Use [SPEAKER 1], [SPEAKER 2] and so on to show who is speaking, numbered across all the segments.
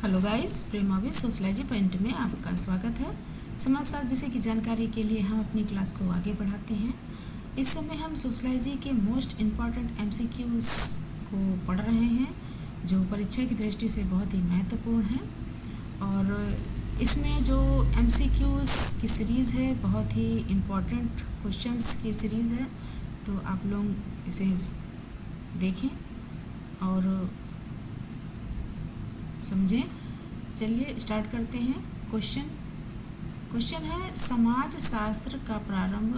[SPEAKER 1] Hello guys, Prema with sociology point में आपका स्वागत है। समाजशास्त्र विषय की जानकारी के लिए हम अपनी क्लास को आगे बढ़ाते हैं। इस समय हम सोशलॉजी के मोस्ट इम्पॉर्टेंट एमसीक्यूज को पढ़ रहे हैं जो परीक्षा की दृष्टि से बहुत ही महत्वपूर्ण है। और इसमें जो एमसीक्यूज की सीरीज़ है बहुत ही इम्पॉर्टेंट क्वेश्चंस की सीरीज़ है, तो आप लोग इसे देखें और समझें। चलिए स्टार्ट करते हैं। क्वेश्चन है समाजशास्त्र का प्रारंभ।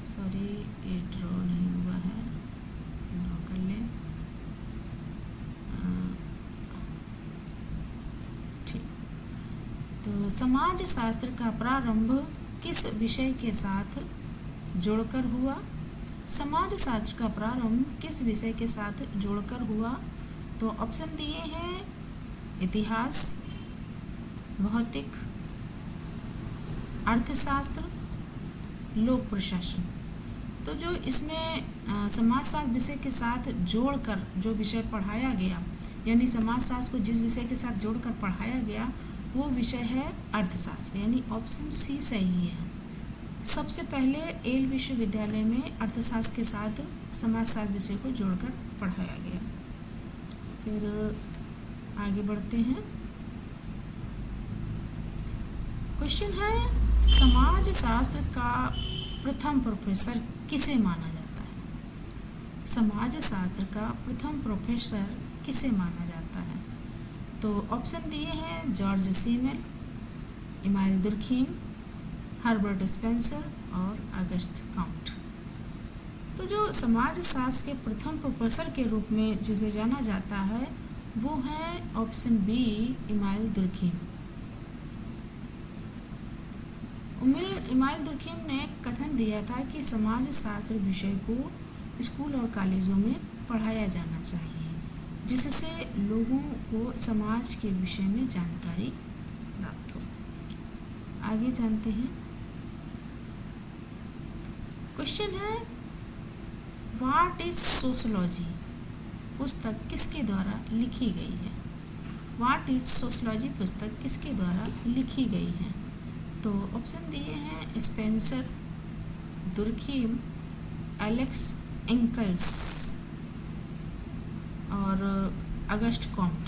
[SPEAKER 1] सॉरी, ये ड्रॉ नहीं हुआ है, ड्रॉ कर लें। ठीक, तो समाजशास्त्र का प्रारंभ किस विषय के साथ जोड़कर हुआ? समाजशास्त्र का प्रारंभ किस विषय के साथ जोड़कर हुआ? तो ऑप्शन दिए हैं इतिहास, भौतिक, अर्थशास्त्र, लोक प्रशासन। तो जो इसमें समाजशास्त्र विषय के साथ जोड़कर जो विषय पढ़ाया गया, यानी समाजशास्त्र को जिस विषय के साथ जोड़कर पढ़ाया गया वो विषय है अर्थशास्त्र, यानी ऑप्शन सी सही है। सबसे पहले येल विश्वविद्यालय में अर्थशास्त्र के साथ समाजशास्त्र विषय को जोड़कर पढ़ाया गया। फिर आगे बढ़ते हैं। क्वेश्चन है समाजशास्त्र का प्रथम प्रोफेसर किसे माना जाता है? समाजशास्त्र का प्रथम प्रोफेसर किसे माना जाता है? तो ऑप्शन दिए हैं George Simmel, Emile Durkheim, Herbert Spencer और अगस्ट काउंट। तो जो समाजशास्त्र के प्रथम प्रोफेसर के रूप में जिसे जाना जाता है वो है option B, Emile Durkheim. Emile Durkheim ने कथन दिया था कि समाजशास्त्र विषय को स्कूल और कॉलेजों में पढ़ाया जाना चाहिए, जिससे लोगों को समाज के विषय में जानकारी प्राप्त हो। आगे जानते हैं। क्वेश्चन है व्हाट इज सोशलॉजी पुस्तक किसके द्वारा लिखी गई है? व्हाट इज सोशलॉजी पुस्तक किसके द्वारा लिखी गई है? तो ऑप्शन दिए हैं स्पेंसर, दुर्खीम, एलेक्स इंकल्स और अगस्ट कॉम्ट।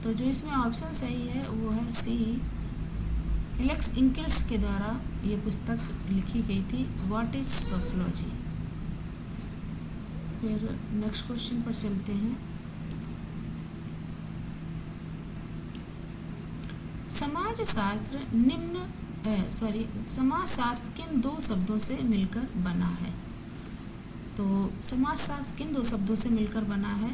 [SPEAKER 1] तो जो इसमें ऑप्शन सही है वो है सी, एलेक्स इंकल्स के द्वारा ये पुस्तक लिखी गई थी, व्हाट इज सोशलॉजी। फिर नेक्स्ट क्वेश्चन पर चलते हैं। समाजशास्त्र किन दो शब्दों से मिलकर बना है? तो समाजशास्त्र किन दो शब्दों से मिलकर बना है?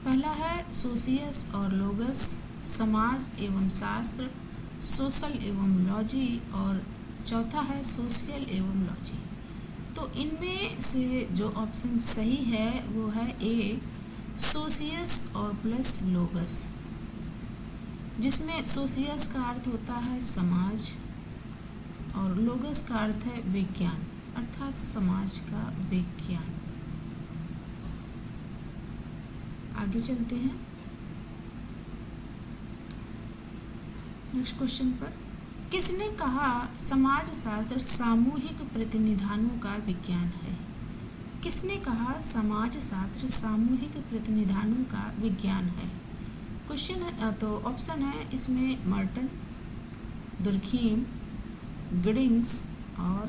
[SPEAKER 1] पहला है सोशियस और लोगस, समाज एवं शास्त्र, सोशल एवं लॉजी, और चौथा है सोशल एवं लॉजी। तो इनमें से जो ऑप्शन सही है वो है ए, सोशियस और प्लस लोगस, जिसमें सोशियस का अर्थ होता है समाज और लोगस का अर्थ है विज्ञान, अर्थात समाज का विज्ञान। आगे चलते हैं नेक्स्ट क्वेश्चन पर। किसने कहा समाजशास्त्र सामूहिक प्रतिनिधानों का विज्ञान है? किसने कहा समाजशास्त्र सामूहिक प्रतिनिधानों का विज्ञान है? क्वेश्चन है, तो ऑप्शन है इसमें मर्टन, दुर्खीम, गिडिंग्स और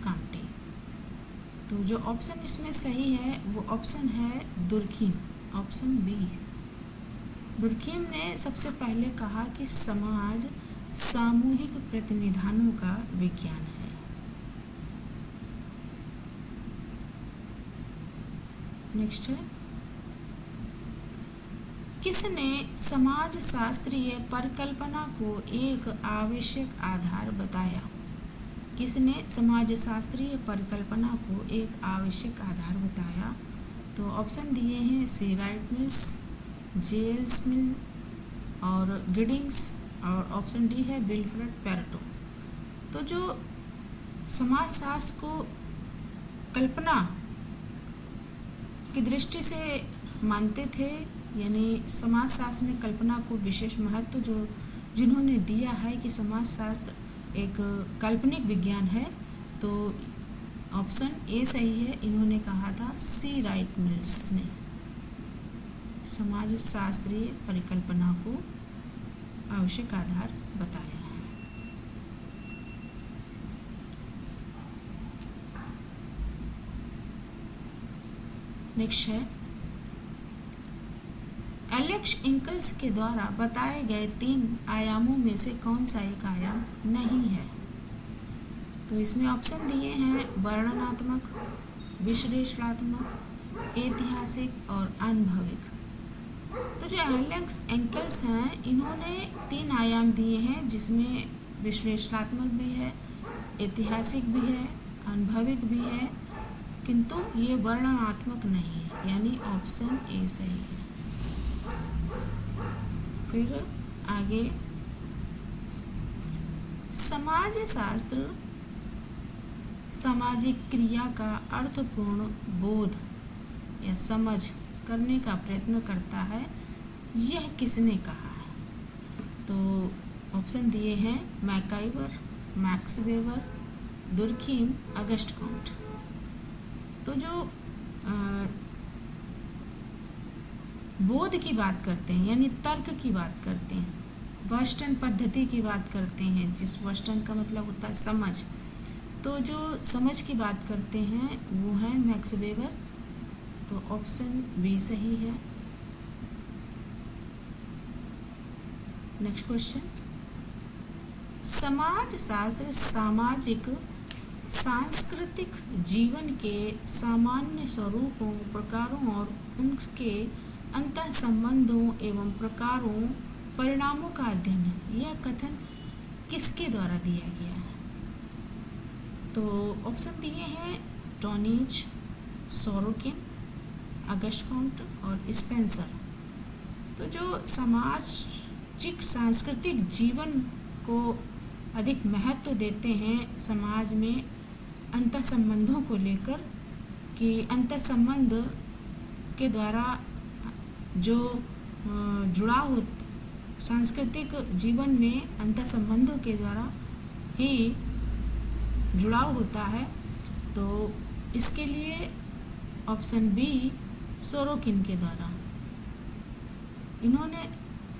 [SPEAKER 1] कांटे। तो जो ऑप्शन इसमें सही है वो ऑप्शन है दुर्खीम, ऑप्शन बी। दुर्खीम ने सबसे पहले कहा कि समाज सामूहिक प्रतिनिधानों का विज्ञान है। नेक्स्ट है, किसने समाजशास्त्रीय परिकल्पना को एक आवश्यक आधार बताया? किसने समाजशास्त्रीय परिकल्पना को एक आवश्यक आधार बताया? तो ऑप्शन दिए हैं सी, राइट मिल्स, जे.एल. स्मिथ और गिडिंग्स, और ऑप्शन डी है विल्फ्रेड पेरेटो। तो जो समाजशास्त्र को कल्पना की दृष्टि से मानते थे, यानी समाजशास्त्र में कल्पना को विशेष महत्व जो जिन्होंने दिया है कि समाजशास्त्र एक काल्पनिक विज्ञान है, तो ऑप्शन ए सही है। इन्होंने कहा था सी राइट मिल्स ने समाजशास्त्रीय परिकल्पना को आवश्यक आधार बताया है। नेक्स्ट है, एलेक्स इंकल्स के द्वारा बताए गए 3 आयामों में से कौन सा एक आयाम नहीं है? तो इसमें ऑप्शन दिए हैं वर्णनात्मक, विश्लेषणात्मक, ऐतिहासिक और अनुभविक। तो जो एलेक्स इंकल्स हैं, इन्होंने 3 आयाम दिए हैं, जिसमें विश्लेषणात्मक भी है, ऐतिहासिक भी है, अनुभविक भी है, किंतु ये वर्णनात्मक नहीं है, यानी ऑप्शन ए सही है। फिर आगे, समाजशास्त्र सामाजिक क्रिया का अर्थपूर्ण बोध या समझ करने का प्रयत्न करता है, यह किसने कहा है? तो ऑप्शन दिए हैं MacIver, max weber, Durkheim, August Comte. तो जो बोध की बात करते हैं, यानी तर्क की बात करते हैं, वेस्टर्न पद्धति की बात करते हैं, जिस वेस्टर्न का मतलब होता है समझ, तो जो समझ की बात करते हैं वो है मैक्स वेबर। तो ऑप्शन बी सही है। नेक्स्ट क्वेश्चन, समाजशास्त्र सामाजिक सांस्कृतिक जीवन के सामान्य स्वरूपों, प्रकारों और उनके अंतर संबंधों एवं प्रकारों, परिणामों का अध्ययन है। यह कथन किसके द्वारा दिया गया है? तो ऑप्शन दिए हैं टॉनिज, सोरोकिन, अगस्ट कॉम्ट और स्पेंसर। तो जो सामाजिक सांस्कृतिक जीवन को अधिक महत्व देते हैं, समाज में अंतर संबंधों को लेकर, कि अंतर संबंध के द्वारा जो जुड़ाव सांस्कृतिक जीवन में अंतर संबंधों के द्वारा ही जुड़ाव होता है, तो इसके लिए ऑप्शन बी सोरोकिन के द्वारा, इन्होंने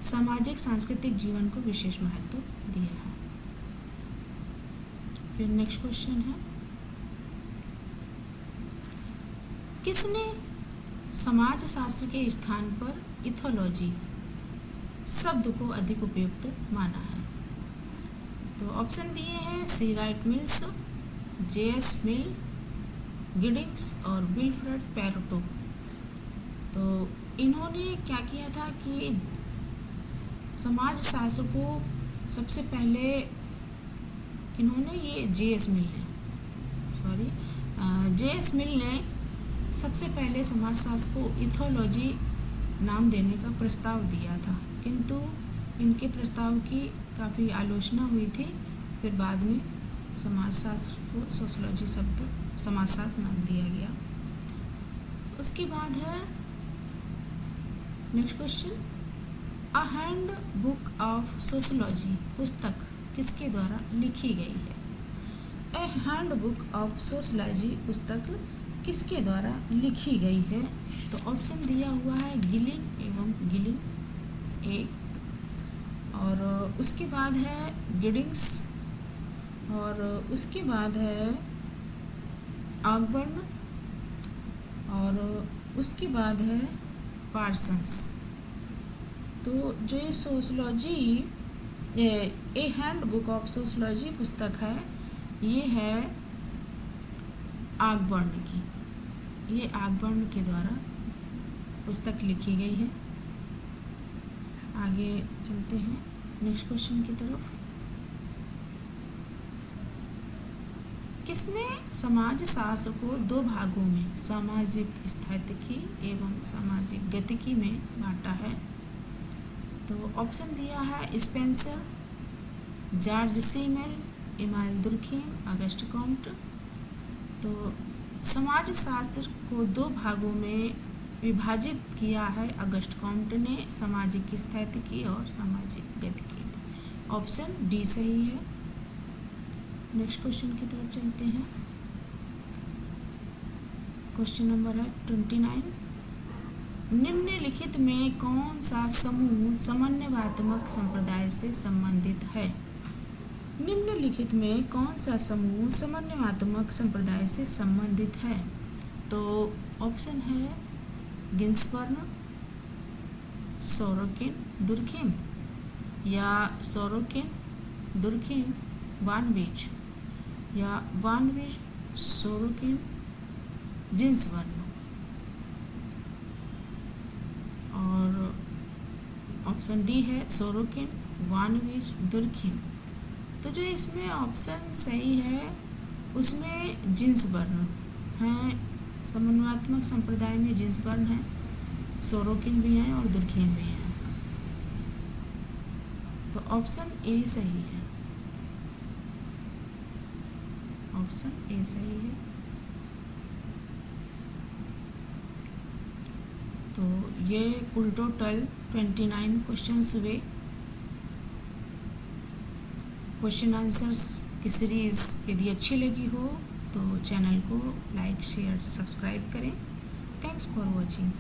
[SPEAKER 1] सामाजिक सांस्कृतिक जीवन को विशेष महत्व दिया है। फिर नेक्स्ट क्वेश्चन है, किसने समाजशास्त्र के स्थान पर इथोलॉजी शब्द को अधिक उपयुक्त माना है? तो ऑप्शन दिए हैं सी राइट मिल्स, जे.एस. मिल, गिडिंग्स और विल्फ्रेड पेरेटो। तो इन्होंने क्या किया था कि समाजशास्त्र को सबसे पहले इन्होंने ये जे.एस. मिल ने सबसे पहले समाजशास्त्र को इथोलॉजी नाम देने का प्रस्ताव दिया था, किंतु इनके प्रस्ताव की काफ़ी आलोचना हुई थी। फिर बाद में समाजशास्त्र को सोशियोलॉजी शब्द समाजशास्त्र नाम दिया गया। उसके बाद है next question, a hand book of sociology पुस्तक किसके द्वारा लिखी गई है? ए हैंड बुक ऑफ सोशियोलॉजी पुस्तक किसके द्वारा लिखी गई है? तो ऑप्शन दिया हुआ है गिलिन एवं गिलिन ए, और उसके बाद है गिडिंग्स, और उसके बाद है ऑगबर्न, और उसके बाद है पार्सन्स। तो जो ये sociology A hand book of sociology पुस्तक है, ये है ऑगबर्न की, ये ऑगबर्न के द्वारा पुस्तक लिखी गई है। आगे चलते हैं नेक्स्ट क्वेश्चन की तरफ। किसने समाजशास्त्र को 2 भागों में सामाजिक स्थितिकी एवं सामाजिक गतिकी में बांटा है? तो ऑप्शन दिया है स्पेंसर, जॉर्ज सी मिल, इमानुएल दुर्खीम, अगस्ट कॉम्ट। तो समाजशास्त्र को 2 भागों में विभाजित किया है अगस्ट कॉम्टे ने सामाजिक स्थैतिकी और सामाजिक गतिकी में। ऑप्शन डी सही है। नेक्स्ट क्वेश्चन की तरफ चलते हैं। क्वेश्चन नंबर है 29। निम्नलिखित में कौन सा समूह समन्वयात्मक संप्रदाय से संबंधित है? निम्नलिखित में कौन सा समूह समन्वयात्मक संप्रदाय से संबंधित है? तो ऑप्शन है गिन्सबर्ग, सोरोकिन, दुर्खिम, या सोरोकिन, दुर्खिम, वानविच, या वानविच, सोरोकिन, गिन्सबर्ग। और ऑप्शन डी है सोरोकिन, वानविच, दुर्खिम। तो जो इसमें ऑप्शन सही है उसमें गिन्सबर्ग हैं। समन्वयात्मक संप्रदाय में गिन्सबर्ग हैं, सोरोकिन भी हैं और दुर्खिम भी हैं। तो ऑप्शन ए सही है। ऑप्शन ए सही है। तो ये कुल टोटल 29 क्वेश्चंस हुए। क्वेश्चन आंसर्स की सीरीज़ यदि अच्छी लगी हो तो चैनल को लाइक, शेयर, सब्सक्राइब करें। Thanks for watching.